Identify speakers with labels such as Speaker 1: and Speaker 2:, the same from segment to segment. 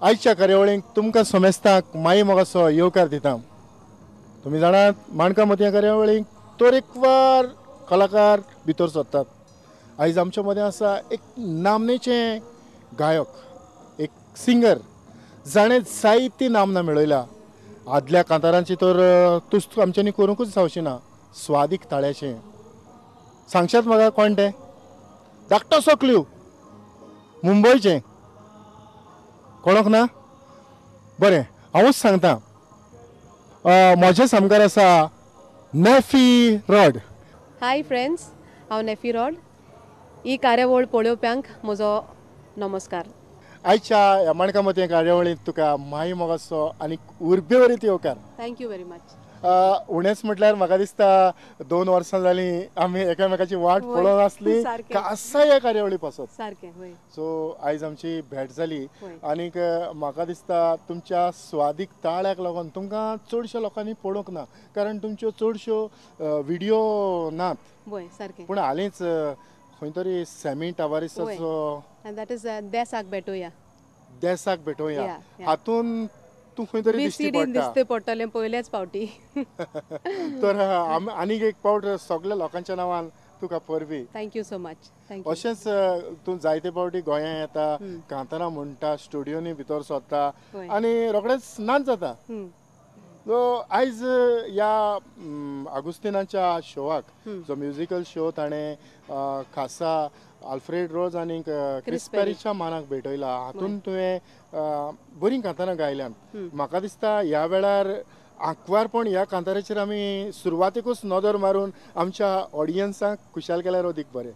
Speaker 1: आयच्या कार्यावळीक तुमकां समेस्तांक माई मोगाचो येवकार दिता. तुम्ही जाणात माणका मती कार्यावळीक तरेकवार कलाकार भितर सरतात. आयज आमच्या मदें आसा एक नामनेचे गायक, एक सिंगर जाणें जायती नामनां मेळयल्या. आदल्या कांतारांची तर तुस्त आमच्यांनी करूंकूच जावची ना. स्वादीक ताळ्याचें सांगशात म्हाका कोण तें? धाकटोसो क्ल्यू. मुंबयचें कोणाक ना? बरें हांवूच सांगता. म्हजे सामकार आसा नेफी रॉड.
Speaker 2: हाय फ्रेंड्स, हांव नेफी रॉड. ही कार्यावळ पळोवप्यांक म्हजो नमस्कार.
Speaker 1: आयच्या ह्या माणका मती कार्यावळींत तुका माई मोगाचो आनी उर्बेवरीत येवकार.
Speaker 2: Thank you very much.
Speaker 1: उणेंच म्हटल्यार म्हाका दिसता 2 वर्सां जालीं आमी एकामेकाची वाट पळोवन आसली कांसा ह्या कार्यावळी पासत.
Speaker 2: सारकें होय.
Speaker 1: सो आयज आमची भेट जाली
Speaker 2: होय.
Speaker 1: आनीक म्हाका दिसता तुमच्या स्वादीक ताळ्याक लागून तुमकां चडश्या लोकांनी पळोवंक ना, कारण तुमच्यो चडश्यो व्हिडिओ नात.
Speaker 2: होय सारकें.
Speaker 1: पूण हालींच खंय तरी सॅमी टावारिसाचो
Speaker 2: दॅट इज देसाक भेटोया.
Speaker 1: देसाक भेटोया
Speaker 2: Yeah, yeah.
Speaker 1: हातून तूं खंय तरी दिश्टी पडटा.
Speaker 2: दिसते पडटलें पयलेच फावटी.
Speaker 1: तर आनीक एक फावट सगळ्या लोकांच्या नांवान तुका परबी.
Speaker 2: Thank you so much. थँक्यू.
Speaker 1: अशेंच तूं जायते फावटी गोंयांत येता, कांतारां म्हणटा, स्टुडियोनी भितर सरता
Speaker 2: होय.
Speaker 1: आनी रोखडेंच नाच जाता. सो आयज ह्या आगुस्तिनाच्या शोवाक जो म्युजिकल शो ताणें खासा आल्फ्रेड रोज आनी क्रिस पॅरीच्या मानाक भेटयला. हातूंत तुवें बरीं कांतारां गायल्यात. म्हाका दिसता ह्या वेळार आंकवारपण ह्या कांताराचेर आमी सुरवातेकूच नदर मारून आमच्या ऑडियन्साक खुशाल केल्यार अदीक बरें.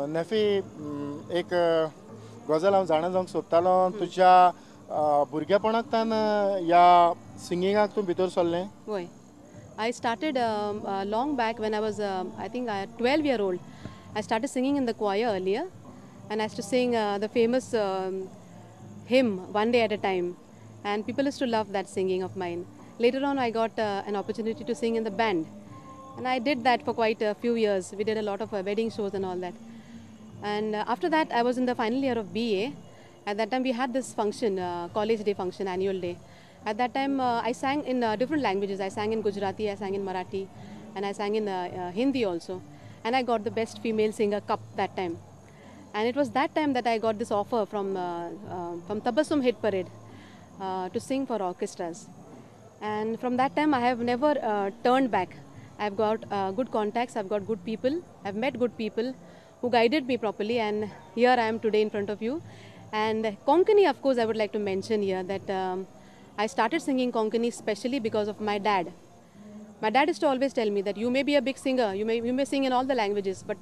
Speaker 1: नेफी एक गजाल हांव जाणा जावंक सोदतालो. तुज्या भुरगेपणांतल्यान ह्या सिंगिंगाक तूं भितर सरलें?
Speaker 2: होय. I started long back when I was, I think, 12 year old. I started singing in the choir earlier, and I used to sing the famous hymn "One Day at a Time," and people used to love that singing of mine. Later on, I got an opportunity to sing in the band, and I did that for quite a few years. We did a lot of wedding shows and all that. And after that, I was in the final year of BA. At that time, we had this function, college day function, annual day. At that time, I sang in different languages. I sang in Gujarati, I sang in Marathi, and I sang in Hindi also. And I got the Best Female Singer Cup that time. And it was that time that I got this offer from Tabassum Hit Parade to sing for orchestras. And from that time, I have never turned back. I've got good contacts, I've got good people, I've met good people who guided me properly, and here I am today in front of you. And Konkani, of course, I would like to mention here that I started singing Konkani specially because of my dad. My dad used to always tell me that you may be a big singer, you may sing in all the languages, but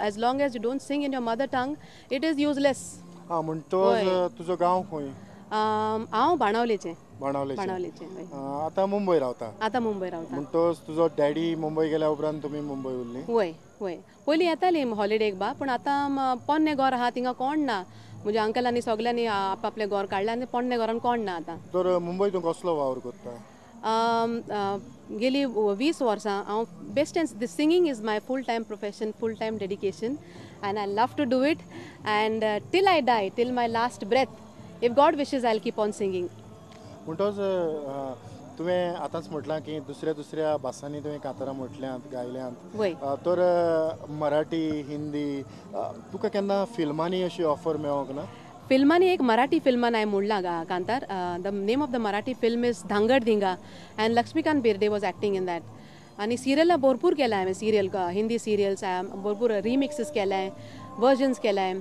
Speaker 2: as long as you don't sing in your mother tongue, it is useless.
Speaker 1: म्हणटोच
Speaker 2: होय.
Speaker 1: तुजो गांव खंय
Speaker 2: हांव बाणावलेचें.
Speaker 1: बाणावलेचें
Speaker 2: बाणावलेचें हय.
Speaker 1: आतां मुंबय रावता
Speaker 2: आतां मुंबय रावता.
Speaker 1: म्हणटोच तुजो डॅडी मुंबय गेल्या उपरांत तुमी मुंबय उरली
Speaker 2: वय वय पयलीं येतालीं हॉलिडेक बा पूण आतां पोन्नें घर आहा थिंगा कोण ना. म्हज्या अंकलांनी सगल्यांनी आपआपलें घर काडलें आनी पोन्नें घरान कोण ना आतां.
Speaker 1: तर मुंबय तूं कसलो वावर करता
Speaker 2: गेली 20 वर्सां हांव best and the singing is my full time profession full time dedication and I love to do it and till I die till my last breath if God wishes I will keep on singing.
Speaker 1: म्हणटोच तुवें आतांच म्हटलां की दुसऱ्या दुसऱ्या भासांनी तुवें कांतारां म्हटल्यांत गायल्यांत
Speaker 2: वय
Speaker 1: तर मराठी हिंदी तुका केन्ना फिल्मांनी अशी ऑफर मेळोंक ना
Speaker 2: फिल्मांनी एक मराठी फिल्मान हांवें म्हणलां कांतार the name of the Marathi film is Dhangad Dhinga and Laxmikant Berde was acting in that. आणि सिरियलां भरपूर केल्या हांवें सिरियल हिंदी सिरियल्स भरपूर रिमिक्सीस केल्या वर्जन्स केल्या.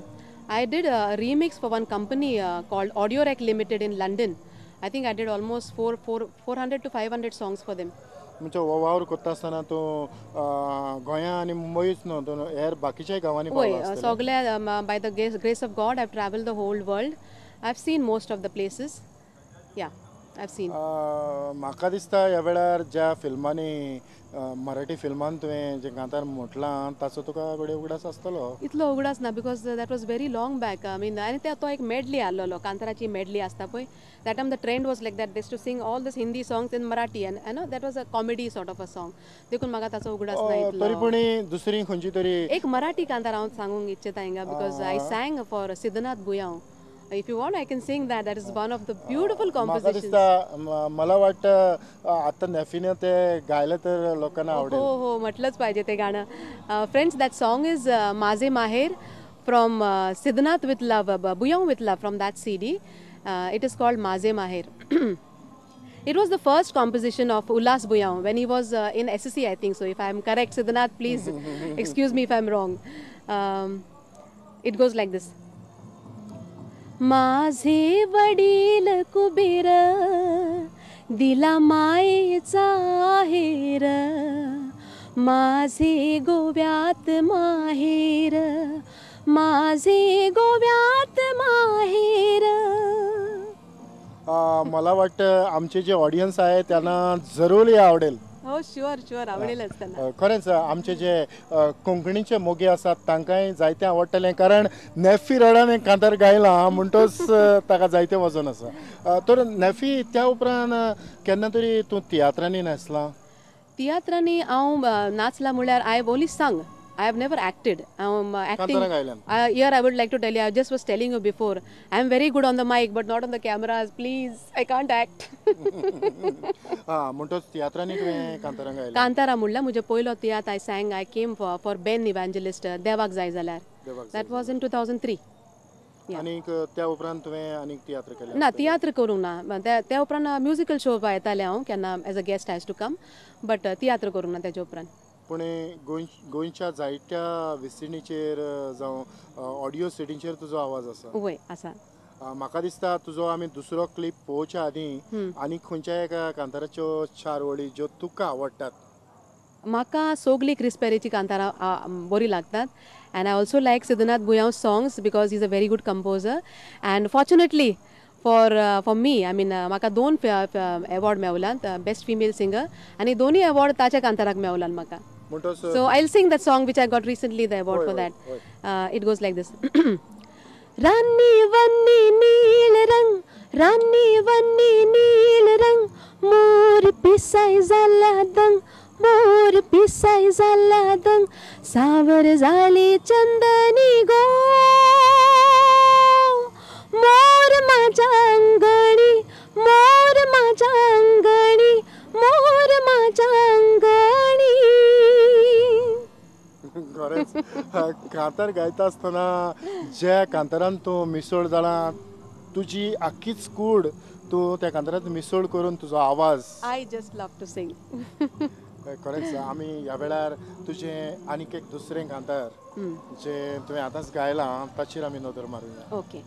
Speaker 2: I did a remix for one company called Audio Rec Limited in London. I think I did almost 400 to 500 songs for them.
Speaker 1: म्हणजे हो वावर करता आसतना तूं गोंया आनी मुंबयूच न्हू तूं हेर बाकीच्याय गांवांनी
Speaker 2: वय
Speaker 1: पावला आसतलें.
Speaker 2: सगळ्या by the grace of God I've traveled the whole world. I've seen most of the places. Yeah, I've seen.
Speaker 1: म्हाका दिसता ह्या वेळार ज्या फिल्मांनी मराठी फिल्मान तुवें जे कांतार म्हटलां ताचो तुका गडे उगडास आसतलो
Speaker 2: इतलो उगडास ना because that was very long back I mean आनी तो एक मेडली आहलो कांताराची मेडली आसता पळय that time the trend was like that this to sing all this Hindi songs in Marathi and you know that was a comedy sort of a song देखून म्हाका ताचो उगडास ना
Speaker 1: तरी
Speaker 2: इतलो.
Speaker 1: पूण दुसरी खंयची तरी
Speaker 2: एक मराठी कांतार हांव सांगूंक इच्छिता हिंगा because I sang for Siddhanath गुयांव. If you want I can sing that is one of the beautiful
Speaker 1: म्हाका
Speaker 2: कॉम्पोजिशन.
Speaker 1: दिसता मला वाटतं आतां नॅफीनं ते गायलं तर लोकांना
Speaker 2: हो
Speaker 1: आवडेल
Speaker 2: हो म्हटलंच पाहिजे ते गाणं. Friends that song is Majhe Maher from Siddhanath with love Buyao with love from that CD. It is called माझे माहेर. It was the first composition of Ullas Buyaw when he was in SSC, I think so. If I am correct, Siddhanath, please excuse me if I am wrong. It goes like this. माझे वडील कुबेर दिला मायेचा आहेर माझे गोव्यात माहेर माझे गोव्यात माहेर.
Speaker 1: मला वाटतं आमचे जे ऑडियन्स आहे त्यांना जरूर आवडेल.
Speaker 2: हो शुअर आवडेलच त्यांना.
Speaker 1: खरेंच आमचे जे कोंकणीचे मोगे आसात तांकांय जायते आवडटलें कारण नॅफी रोडान एक कांतार गायलां म्हणटच ताका जायते वजन आसा. तर नॅफी त्या उपरांत केन्ना तरी तूं तियात्रांनी नाचलां
Speaker 2: तियात्रांनी हांव नाचला म्हळ्यार आय ओनली सांग. I have never acted. Acting.
Speaker 1: कांतारां गायल्यान
Speaker 2: Here I would like to tell you, I just was telling you before, I am very good on the mic, but not on the cameras. Please, I can't act.
Speaker 1: म्हणटच तियात्रांनी तुवें कांतारां गायल्यां
Speaker 2: कांतारा म्हणल्यार म्हजे पयलो tiatr I sang. I came for Ben Evangelist, देवाक जाय जाल्यार. That was in 2003.
Speaker 1: आनीक त्या उपरांत तुवें आनीक तियात्र केलें
Speaker 2: ना तियात्र करूंक ना. त्या उपरांत म्युजिकल शो येताले हांव केन्ना as a guest has to come but tiatr करूंक ना तेच्या उपरांत.
Speaker 1: पूण गोंयच्या जायत्या विसिणीचेर जावं ऑडियो सिडींचेर तुजो आवाज आसा.
Speaker 2: वय आसा.
Speaker 1: म्हाका दिसता तुजो आमी दुसरो क्लिप पळोवच्या आदीं आनी खंयच्याय एका कांताराच्यो 4 वळी ज्यो तुका आवडटात.
Speaker 2: म्हाका सोगली क्रिस्पेरीची कांतारां बरी लागतात and I also like Siddhanath Buyao songs because he is a very good composer and fortunately for me I mean म्हाका 2 अवॉर्ड मेवलात बेस्ट फिमेल सिंगर आनी दोनूय अवॉर्ड ताच्या कांताराक मेवलात म्हाका. So I'll sing that song which I got recently the award for that. It goes like this. रानी वन्नी नील रंग रानी वन्नी नील रंग मोर पिसाई जाला दंग मोर पिसाई जाला दंग सावर झाली चंदनी गो मोर माझ्या अंगणी मोर माझ्या अंगणी मोर माझ्या अंगणी.
Speaker 1: खरेंच कांतार गायता आसतना ज्या कांतारान तूं मिसळ जालां तुजी आख्खीच कूड तूं त्या कांतारांत मिसळ करून तुजो आवाज
Speaker 2: I just love to sing.
Speaker 1: खरेंच आमी ह्या वेळार तुजें आनीक एक दुसरें कांतार जें तुवें आतांच गायलां ताचेर आमी नदर मारूया.
Speaker 2: ओके.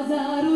Speaker 3: Casar